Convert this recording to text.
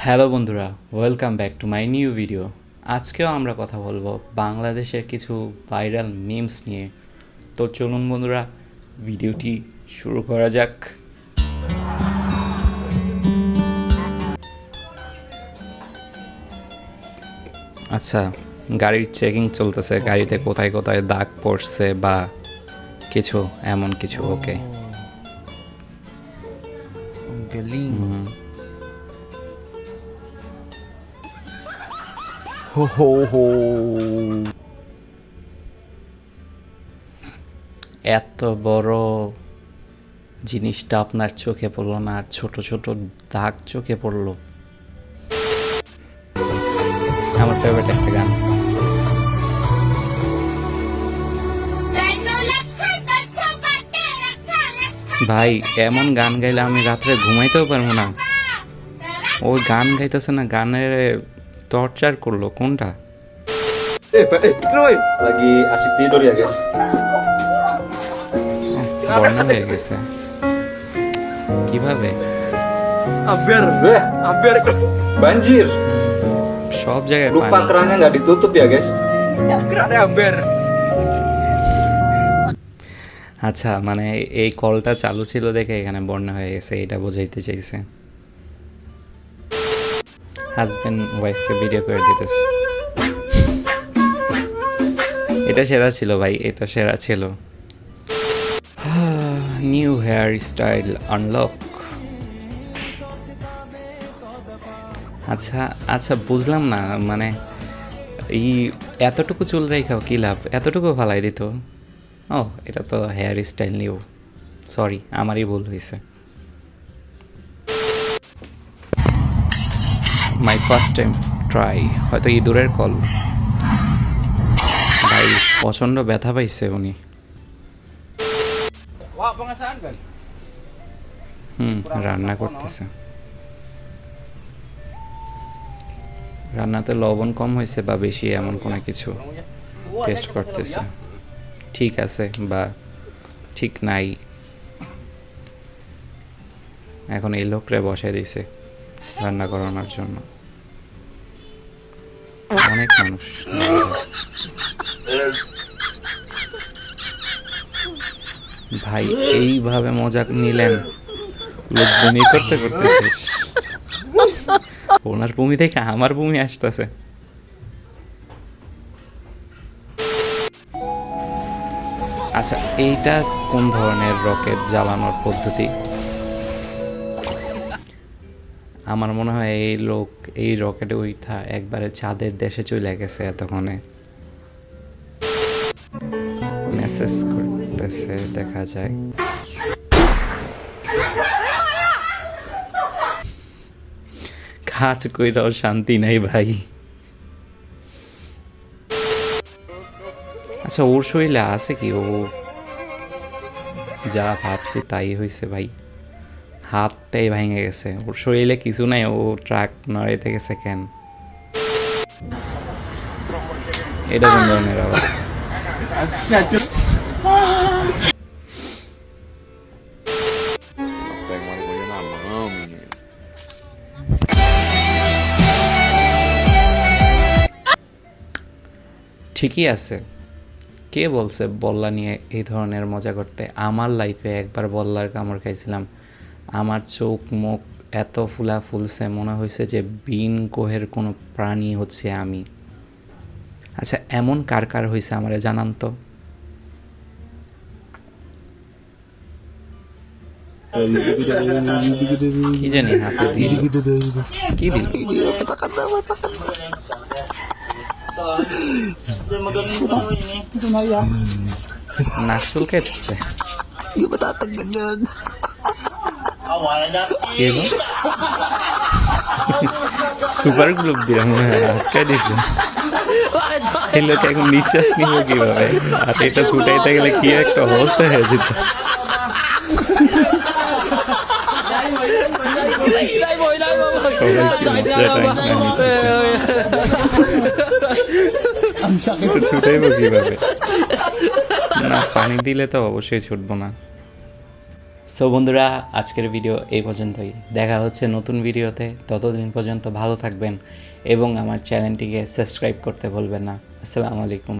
Hello বন্ধুরা, welcome back to my new video. আজকেও আমরা কথা বলবো বাংলাদেশের কিছু ভাইরাল মিমস নিয়ে। তো চলুন বন্ধুরা, ভিডিওটি শুরু করা যাক। আচ্ছা, গাড়ির চেকিং চলতেছে, গাড়িতে কোথায় কোথায় দাগ পড়ছে বা কিছু এমন কিছু। ওকে, Ang galing. Ho ho ho. এত বড় জিনিসটা আপনার চোখে পড়লো না, আর ছোট ছোট দাগ চোখে পড়লো। আমার ফেভারিট একটা গান। ভাই, এমন গান গাইলে আমি রাত্রে ঘুমাইতেও পারবো না। ওই গান গাইতেছে না, গানের টর্চার করলো কোনটা? Lagi asik tidur ya guys. বর্ণা হয়ে গেছে কিভাবে? Hampir banjir. সব জায়গায় Lupa পানি। kerannya nggak ditutup ya guys. Kerannya hampir. আচ্ছা, মানে এই কলটা চালু ছিল দেখে এখানে বন্যা হয়ে গেছে, এটা বোঝাইতে চাইছে। হাজবেন্ড ওয়াইফকে ভিডিও করে দিতেছে। এটা সেরা ছিল ভাই, এটা সেরা ছিল। New hair style unlock. আচ্ছা আচ্ছা, বুঝলাম না, মানে এই এতটুকু চুল রেখাও কী লাভ? এতটুকু ফালাই দিত। ও, এটা তো হেয়ার স্টাইল নিউ। সরি, আমারই ভুল হয়েছে। মাই ফার্স্ট টাইম ট্রাই, হয়তো ইঁদুরের কল। ভাই, প্রচণ্ড ব্যথা পাইছে উনি। রান্না করতেছে। রান্নাতে লবণ কম হয়েছে বা বেশি, এমন কোনো কিছু টেস্ট করতেছে। ঠিক আছে বা ঠিক নাই। এখন এই লোকরে বসায় দিছে রান্না করানোর জন্য। অনেক মানুষ। ভাই, এইভাবে মজা নিলেন, লোক বমি করতে করতে শেষ। ওনার বমি থেকে আমার বমি আসতেছে। আচ্ছা, এইটা কোন ধরনের রকেট জ্বালানোর পদ্ধতি? আমার মনে হয় এই লোক এই রকেটে উঠা একবারে চাঁদের দেশে চলে গেছে এতক্ষণে। মেসেজ করতেছে দেখা যায়। কাজ কইরাও শান্তি নাই ভাই। আচ্ছা, ওর শরীরে আছে কি? ও যা ভাবছি তাই হয়েছে ভাই, হাতটাই ভেঙে গেছে। ওর শরীরে কিছু নাই, ও ট্রাক নড়াইতে গেছে কেন? এটা কোন ধরনের আওয়াজ? ঠিকই আছে। কে বলছে বল্লা নিয়ে এই ধরনের মজা করতে? আমার লাইফে একবার বল্লার কামড় খাইছিলাম, আমার চোখ মুখ এত ফুলছে, মনে হয়েছে যে বিন কোহের কোনো প্রাণী হচ্ছে আমি। আচ্ছা, এমন কার কার হয়েছে আমারে জানান তো। কি জানি হাতে দিল, কি দিল? নাক চুলকাইতেছে। Hindi ba tatanggal yun? কি হলো? সুপার গ্লুপ দিয়ে মনে হয় আটকে দিছে। এই লোক এখন নিঃশ্বাস নিব কিভাবে? আর এটা ছুটাইতে গেলে কি একটা অবস্থা হয়ে যেত। সবাই কি মজাটা না নিতেছে। ছুটাইব কিভাবে? না, পানি দিলে তো অবশ্যই ছুটবো না। সো বন্ধুরা, আজকের ভিডিও এই পর্যন্তই। দেখা হচ্ছে নতুন ভিডিওতে। ততদিন পর্যন্ত ভালো থাকবেন এবং আমার চ্যানেলটিকে সাবস্ক্রাইব করতে ভুলবেন না। আসসালামু আলাইকুম।